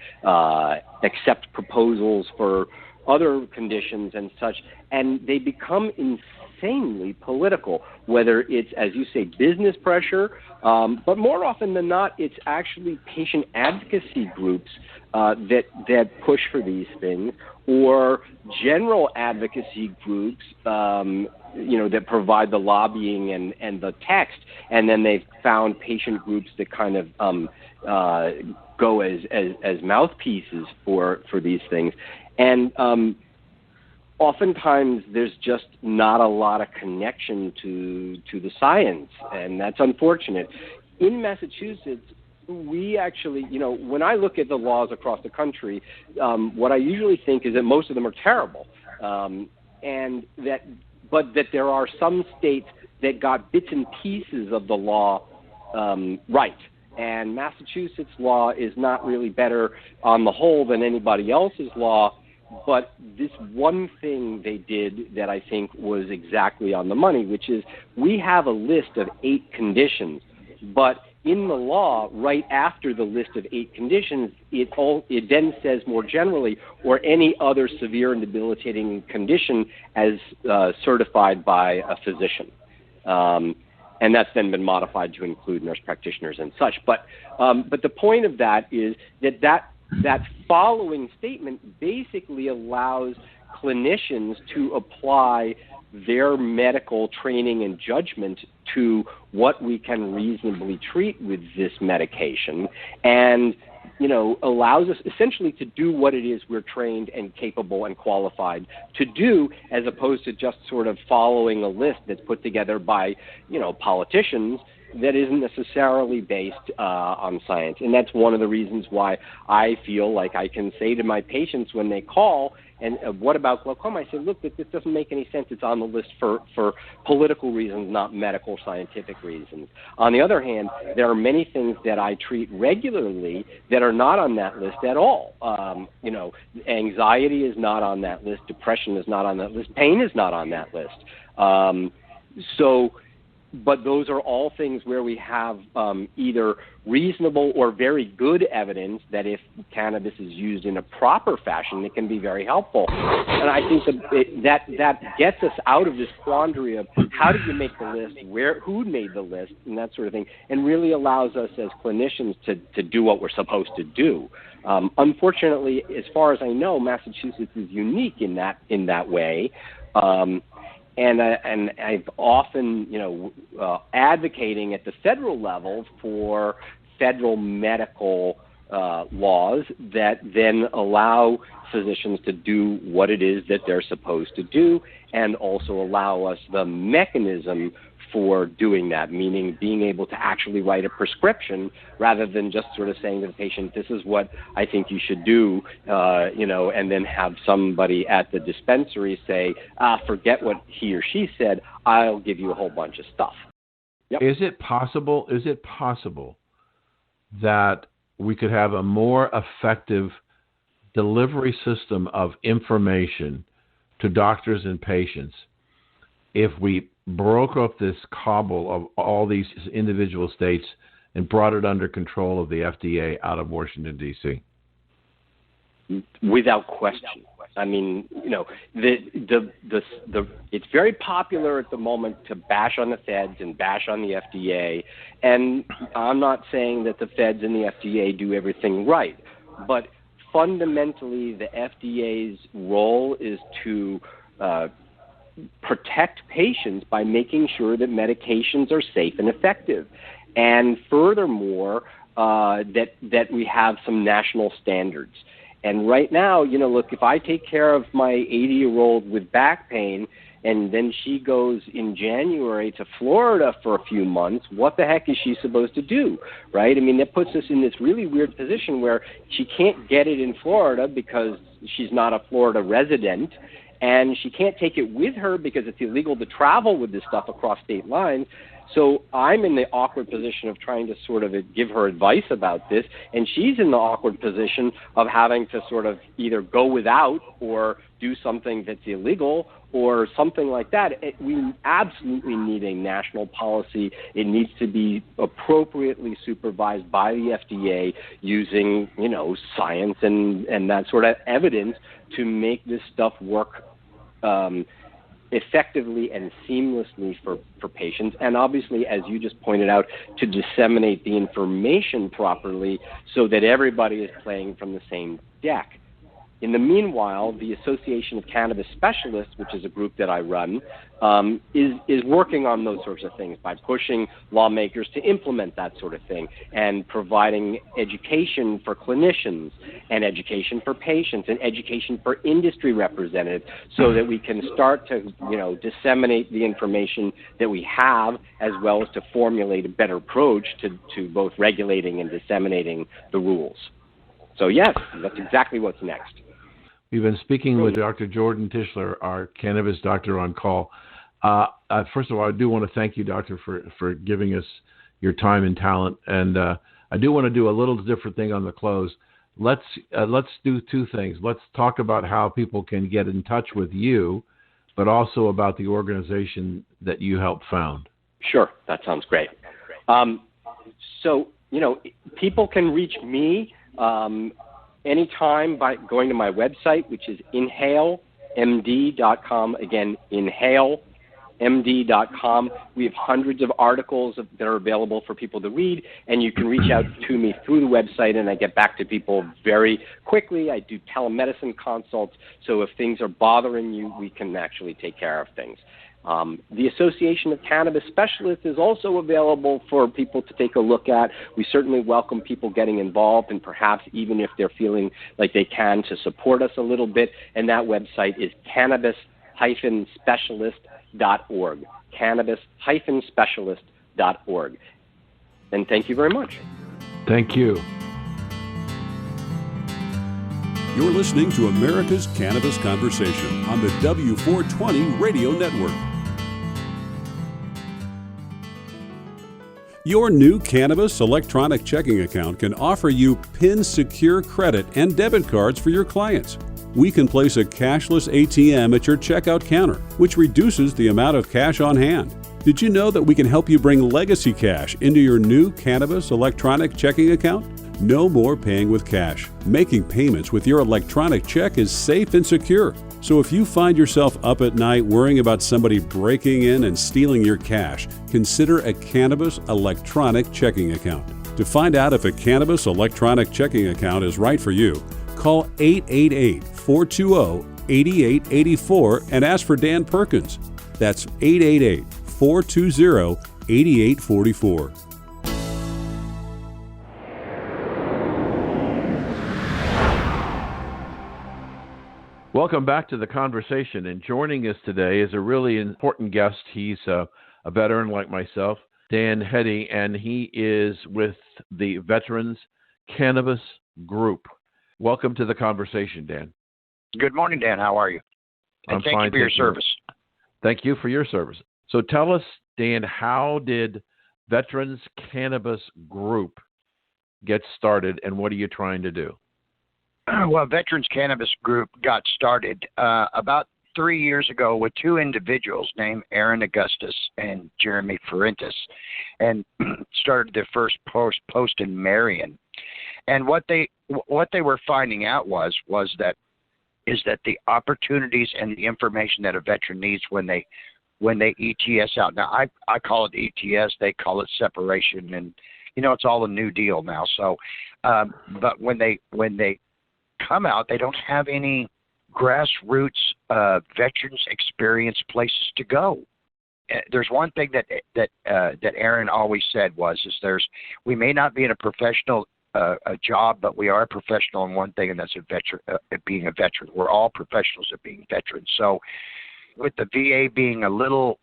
accept proposals for other conditions and such, and they become insanely political, whether it's, as you say, business pressure, but more often than not, it's actually patient advocacy groups that push for these things, or general advocacy groups, that provide the lobbying and the text, and then they've found patient groups that kind of go as mouthpieces for these things. And oftentimes there's just not a lot of connection to the science, and that's unfortunate. In Massachusetts, we actually, when I look at the laws across the country, what I usually think is that most of them are terrible, but that there are some states that got bits and pieces of the law right. And Massachusetts law is not really better on the whole than anybody else's law, but this one thing they did that I think was exactly on the money, which is we have a list of 8 conditions, but in the law, right after the list of 8 conditions, it then says more generally, or any other severe and debilitating condition as certified by a physician. And that's then been modified to include nurse practitioners and such. But the point of that is that following statement basically allows clinicians to apply their medical training and judgment to what we can reasonably treat with this medication, and allows us essentially to do what it is we're trained and capable and qualified to do, as opposed to just sort of following a list that's put together by politicians that isn't necessarily based on science. And that's one of the reasons why I feel like I can say to my patients when they call, and what about glaucoma? I say, look, this doesn't make any sense. It's on the list for political reasons, not medical scientific reasons. On the other hand, there are many things that I treat regularly that are not on that list at all. Anxiety is not on that list. Depression is not on that list. Pain is not on that list. But those are all things where we have either reasonable or very good evidence that if cannabis is used in a proper fashion, it can be very helpful. And I think that gets us out of this quandary of how did you make the list, who made the list, and that sort of thing, and really allows us as clinicians to do what we're supposed to do. Unfortunately, as far as I know, Massachusetts is unique in that way. And I've often, advocating at the federal level for federal medical laws that then allow physicians to do what it is that they're supposed to do, and also allow us the mechanism for doing that, meaning being able to actually write a prescription rather than just sort of saying to the patient, this is what I think you should do, and then have somebody at the dispensary say, forget what he or she said, I'll give you a whole bunch of stuff. Yep. Is it possible that we could have a more effective delivery system of information to doctors and patients if we broke up this cobble of all these individual states and brought it under control of the FDA out of Washington, D.C.? Without question. I mean, it's very popular at the moment to bash on the feds and bash on the FDA. And I'm not saying that the feds and the FDA do everything right, but fundamentally the FDA's role is to protect patients by making sure that medications are safe and effective. And furthermore, that we have some national standards. And right now, look, if I take care of my 80-year-old with back pain and then she goes in January to Florida for a few months, what the heck is she supposed to do, right? I mean, that puts us in this really weird position where she can't get it in Florida because she's not a Florida resident, and she can't take it with her because it's illegal to travel with this stuff across state lines. So I'm in the awkward position of trying to sort of give her advice about this, and she's in the awkward position of having to sort of either go without or do something that's illegal or something like that. We absolutely need a national policy. It needs to be appropriately supervised by the FDA using, science and that sort of evidence to make this stuff work effectively and seamlessly for patients, and obviously, as you just pointed out, to disseminate the information properly so that everybody is playing from the same deck. In the meanwhile, the Association of Cannabis Specialists, which is a group that I run, is working on those sorts of things by pushing lawmakers to implement that sort of thing and providing education for clinicians and education for patients and education for industry representatives so that we can start to, disseminate the information that we have, as well as to formulate a better approach to both regulating and disseminating the rules. So yes, that's exactly what's next. We've been speaking with Dr. Jordan Tishler, our cannabis doctor on call. First of all, I do want to thank you, doctor, for giving us your time and talent. And I do want to do a little different thing on the close. Let's do two things. Let's talk about how people can get in touch with you, but also about the organization that you helped found. Sure, that sounds great. So, people can reach me anytime by going to my website, which is inhalemd.com. Again, inhalemd.com. We have hundreds of articles that are available for people to read, and you can reach out to me through the website, and I get back to people very quickly. I do telemedicine consults, so if things are bothering you, we can actually take care of things. The Association of Cannabis Specialists is also available for people to take a look at. We certainly welcome people getting involved, and perhaps even if they're feeling like they can, to support us a little bit. And that website is cannabis-specialist.org. Cannabis-specialist.org. And thank you very much. Thank you. You're listening to America's Cannabis Conversation on the W420 Radio Network. Your new Cannabis electronic checking account can offer you PIN-secure credit and debit cards for your clients. We can place a cashless ATM at your checkout counter, which reduces the amount of cash on hand. Did you know that we can help you bring legacy cash into your new Cannabis electronic checking account? No more paying with cash. Making payments with your electronic check is safe and secure. So if you find yourself up at night worrying about somebody breaking in and stealing your cash, consider a Cannabis electronic checking account. To find out if a Cannabis electronic checking account is right for you, call 888-420-8884 and ask for Dan Perkins. That's 888-420-8844. Welcome back to the conversation, and joining us today is a really important guest. He's a veteran like myself, Dan Heady, and he is with the Veterans Cannabis Group. Welcome to the conversation, Dan. Good morning, Dan. How are you? And thank you for your service. Thank you for your service. So tell us, Dan, how did Veterans Cannabis Group get started, and what are you trying to do? Well, Veterans Cannabis Group got started about 3 years ago with two individuals named Aaron Augustus and Jeremy Fuentes, and started their first post in Marion. And what they were finding out was that the opportunities and the information that a veteran needs when they ETS out. Now I call it ETS, they call it separation, and it's all a new deal now. So, but when they come out, they don't have any grassroots veterans experience places to go. There's one thing that Aaron always said we may not be in a professional job, but we are a professional in one thing, and that's being a veteran. We're all professionals at being veterans. So with the VA being a little,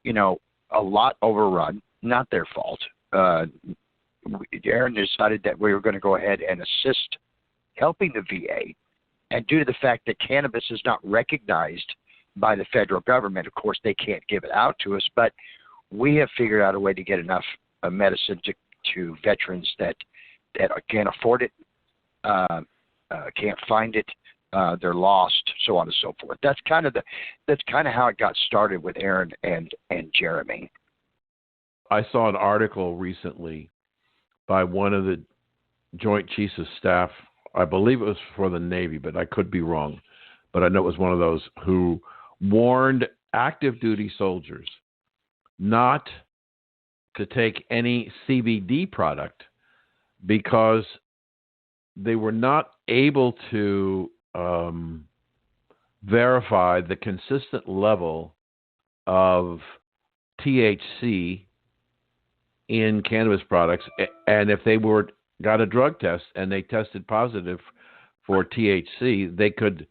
a lot overrun, not their fault, Aaron decided that we were going to go ahead and assist helping the VA, and due to the fact that cannabis is not recognized by the federal government, of course, they can't give it out to us, but we have figured out a way to get enough medicine to veterans that can't afford it, can't find it, they're lost, so on and so forth. That's kind of how it got started with Aaron and Jeremy. I saw an article recently by one of the Joint Chiefs of Staff. I believe it was for the Navy, but I could be wrong. But I know it was one of those who warned active duty soldiers not to take any CBD product because they were not able to verify the consistent level of THC in cannabis products. And if they got a drug test and they tested positive for THC, they could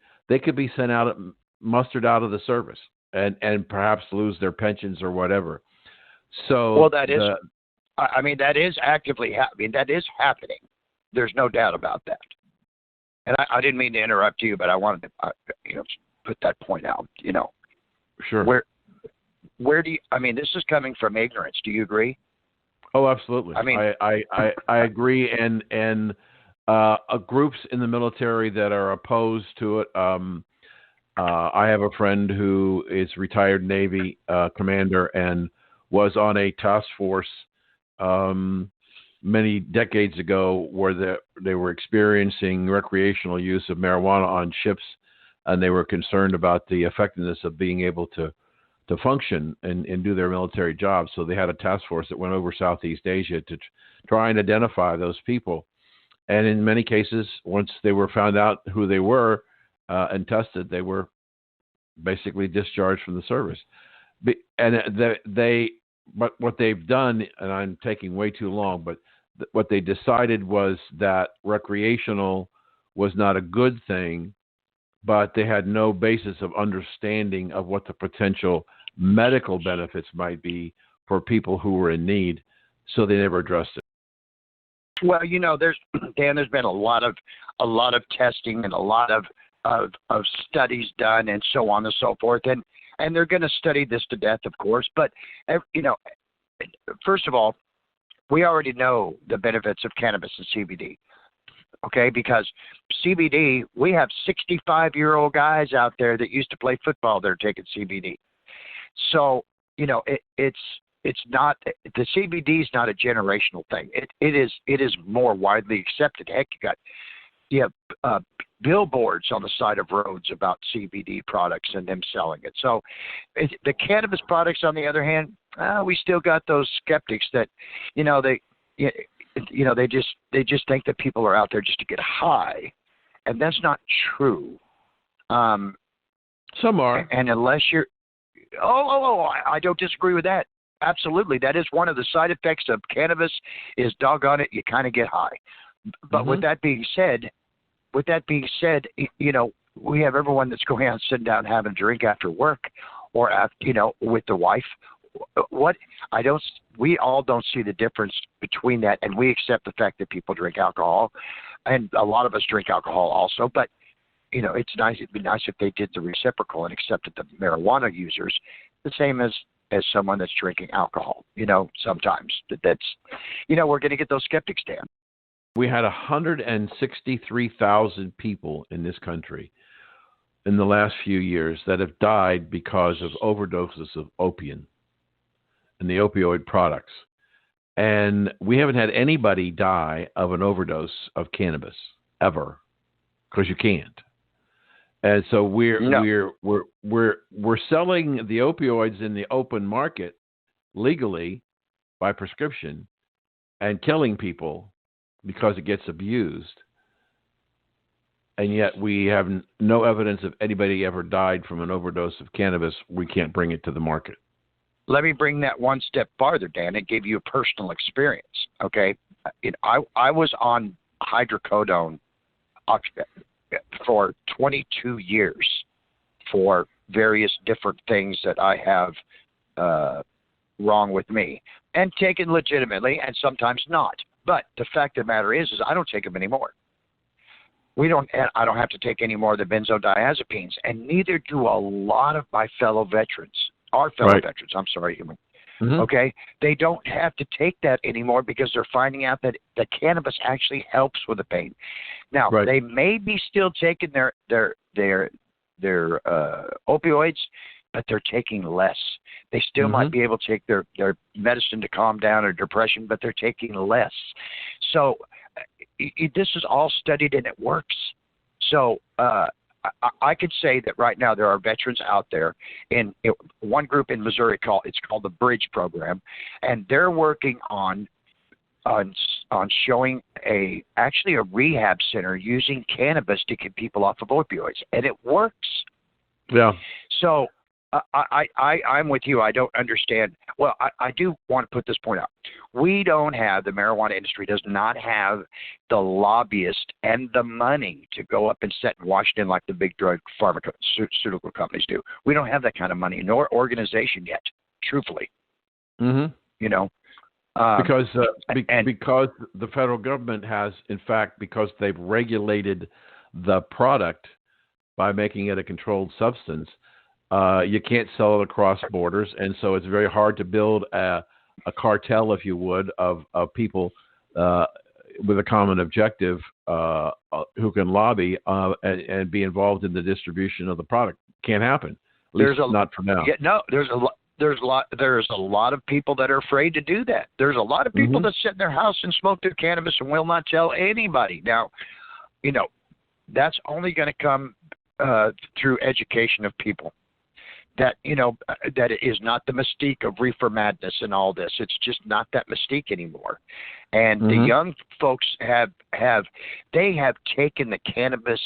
be sent out, mustered out of the service, and perhaps lose their pensions or whatever. So, well, that is actively happening. That is happening. There's no doubt about that. And I didn't mean to interrupt you, but I wanted to, put that point out. Sure. Where do you? I mean, this is coming from ignorance. Do you agree? Oh, absolutely. I mean, I agree, and groups in the military that are opposed to it. I have a friend who is retired Navy commander and was on a task force many decades ago where they were experiencing recreational use of marijuana on ships, and they were concerned about the effectiveness of being able to function and do their military jobs. So they had a task force that went over Southeast Asia to try and identify those people. And in many cases, once they were found out who they were and tested, they were basically discharged from the service. But what they've done, and I'm taking way too long, but what they decided was that recreational was not a good thing, but they had no basis of understanding of what the potential medical benefits might be for people who were in need, so they never addressed it. Well, there's been a lot of testing and a lot of studies done and so on and so forth, and they're going to study this to death, of course. But first of all, we already know the benefits of cannabis and CBD. Okay, because CBD, we have 65-year-old guys out there that used to play football that are taking CBD. So, it's not, the CBD is not a generational thing. It is more widely accepted. Heck, you have billboards on the side of roads about CBD products and them selling it. So the cannabis products, on the other hand, we still got those skeptics that, they just think that people are out there just to get high, and that's not true. Some are, and unless you're, I don't disagree with that. Absolutely, that is one of the side effects of cannabis. Is doggone it, you kind of get high. But with that being said, we have everyone that's going out and sitting down having a drink after work, or after, with the wife. We all don't see the difference between that, and we accept the fact that people drink alcohol, and a lot of us drink alcohol also. But it's nice. It'd be nice if they did the reciprocal and accepted the marijuana users the same as someone that's drinking alcohol. Sometimes that's we're going to get those skeptics, Dan. We had 163,000 people in this country in the last few years that have died because of overdoses of opium and the opioid products. And we haven't had anybody die of an overdose of cannabis ever, because you can't. And so we're selling the opioids in the open market legally by prescription and killing people because it gets abused. And yet we have no evidence of anybody ever died from an overdose of cannabis. We can't bring it to the market. Let me bring that one step farther, Dan, and give you a personal experience. Okay, I was on hydrocodone for 22 years for various different things that I have wrong with me, and taken legitimately, and sometimes not. But the fact of the matter is I don't take them anymore. I don't have to take any more of the benzodiazepines, and neither do a lot of my fellow veterans. Our fellow veterans, I'm sorry. Okay? They don't have to take that anymore because they're finding out that the cannabis actually helps with the pain. Now, they may be still taking their opioids, but they're taking less. They still might be able to take their medicine to calm down or depression, but they're taking less. So this is all studied and it works. So I could say that right now there are veterans out there in one group in Missouri it's called the Bridge Program, and they're working on showing actually a rehab center using cannabis to get people off of opioids, and it works. Yeah. So I'm with you. I don't understand. Well, I do want to put this point out. The marijuana industry does not have the lobbyists and the money to go up and sit in Washington like the big drug pharmaceutical companies do. We don't have that kind of money, nor organization yet, truthfully. Mm-hmm. Because the federal government has, in fact, because they've regulated the product by making it a controlled substance, you can't sell it across borders, and so it's very hard to build a a cartel, if you would, of people with a common objective who can lobby and be involved in the distribution of the product. Can't happen. At least not for now. Yeah, no, there's a lot of people that are afraid to do that. There's a lot of people that sit in their house and smoke their cannabis and will not tell anybody. Now, that's only going to come through education of people. That that is not the mystique of reefer madness and all this. It's just not that mystique anymore. And the young folks have taken the cannabis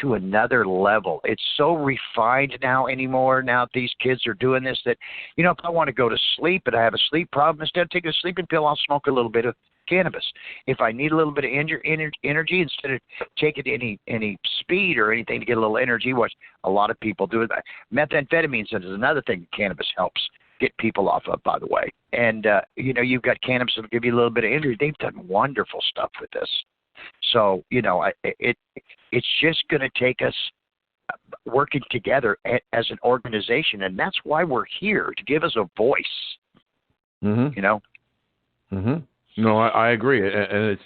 to another level. It's so refined now anymore. Now these kids are doing this that, if I want to go to sleep and I have a sleep problem, instead of taking a sleeping pill, I'll smoke a little bit of cannabis. If I need a little bit of energy, instead of taking any speed or anything to get a little energy, which a lot of people do. Methamphetamines is another thing cannabis helps get people off of, by the way. And, you've got cannabis that'll give you a little bit of energy. They've done wonderful stuff with this. So, it's just going to take us working together as an organization, and that's why we're here, to give us a voice. No, I agree, and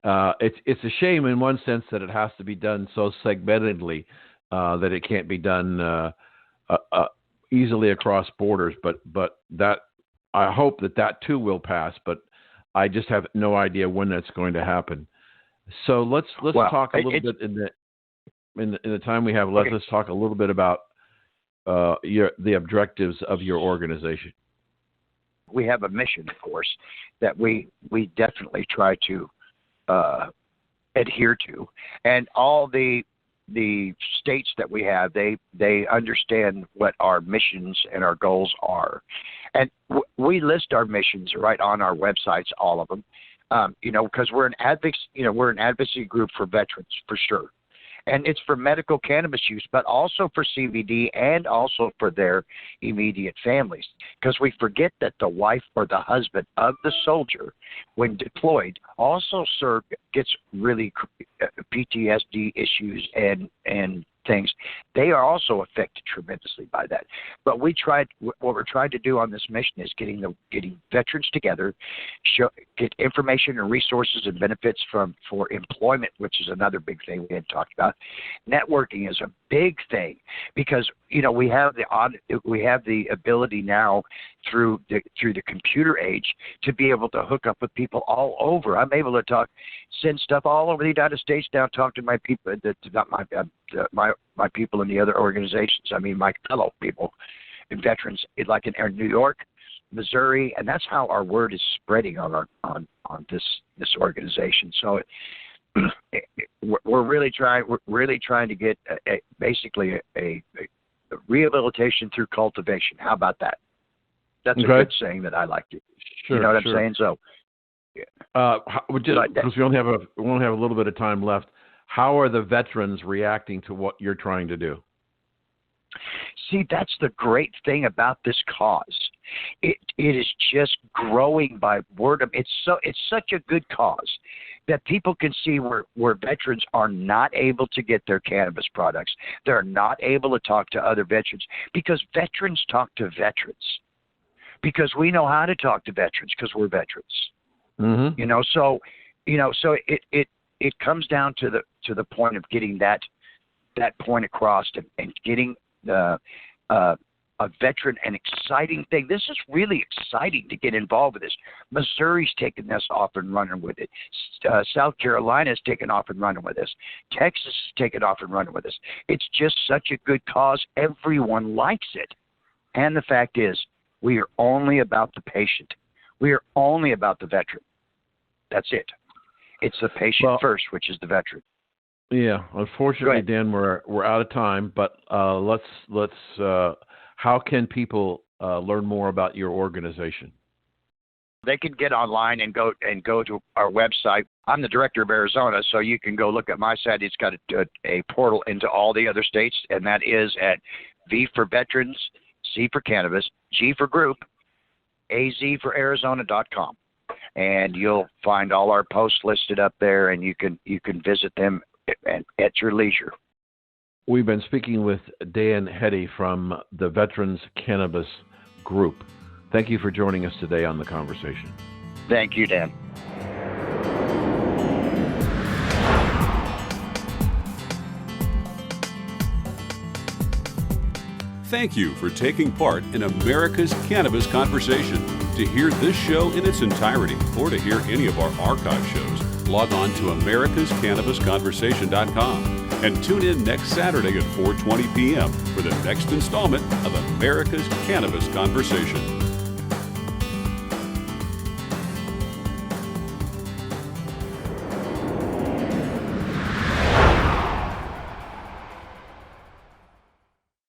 it's a shame in one sense that it has to be done so segmentedly that it can't be done easily across borders. But that I hope that too will pass. But I just have no idea when that's going to happen. So let's talk a little bit in the time we have left. Okay. Let's talk a little bit about the objectives of your organization. We have a mission, of course, that we definitely try to adhere to, and all the states that we have, they understand what our missions and our goals are, and we list our missions right on our websites, all of them, because we're an advocacy group for veterans for sure. And it's for medical cannabis use, but also for CBD and also for their immediate families. Because we forget that the wife or the husband of the soldier, when deployed, also gets really PTSD issues and things. They are also affected tremendously by that. But what we're trying to do on this mission is getting veterans together, get information and resources and benefits for employment, which is another big thing we had talked about. Networking is a big thing because we have the ability now through the computer age to be able to hook up with people all over. I'm able to send stuff all over the United States down, talk to my people, my people in the other organizations. I mean, my fellow people and veterans, like in New York, Missouri, and that's how our word is spreading on this organization. So we're really trying to get basically a rehabilitation through cultivation. How about that? That's a good saying that I like to. Sure, you know what I'm saying? So, because we only have a little bit of time left. How are the veterans reacting to what you're trying to do? See, that's the great thing about this cause. It is just growing by word of. It's such a good cause that people can see where veterans are not able to get their cannabis products. They're not able to talk to other veterans because veterans talk to veterans. Because we know how to talk to veterans because we're veterans. So it comes down to the point of getting that point across and getting a veteran an exciting thing. This is really exciting to get involved with this. Missouri's taken this off and running with it. South Carolina's taken off and running with this. Texas has taken off and running with this. It's just such a good cause. Everyone likes it. And the fact is, we are only about the patient. We are only about the veteran. That's it. It's the patient first, which is the veteran. Yeah, unfortunately, Dan, we're out of time. But let's. How can people learn more about your organization? They can get online and go to our website. I'm the director of Arizona, so you can go look at my site. It's got a portal into all the other states, and that is at V for Veterans, C for Cannabis, G for Group, AZ for Arizona.com. And you'll find all our posts listed up there, and you can visit them at your leisure. We've been speaking with Dan Heady from the Veterans Cannabis Group. Thank you for joining us today on The Conversation. Thank you, Dan. Thank you for taking part in America's Cannabis Conversation. To hear this show in its entirety or to hear any of our archive shows, log on to americascannabisconversation.com and tune in next Saturday at 4:20 p.m. for the next installment of America's Cannabis Conversation.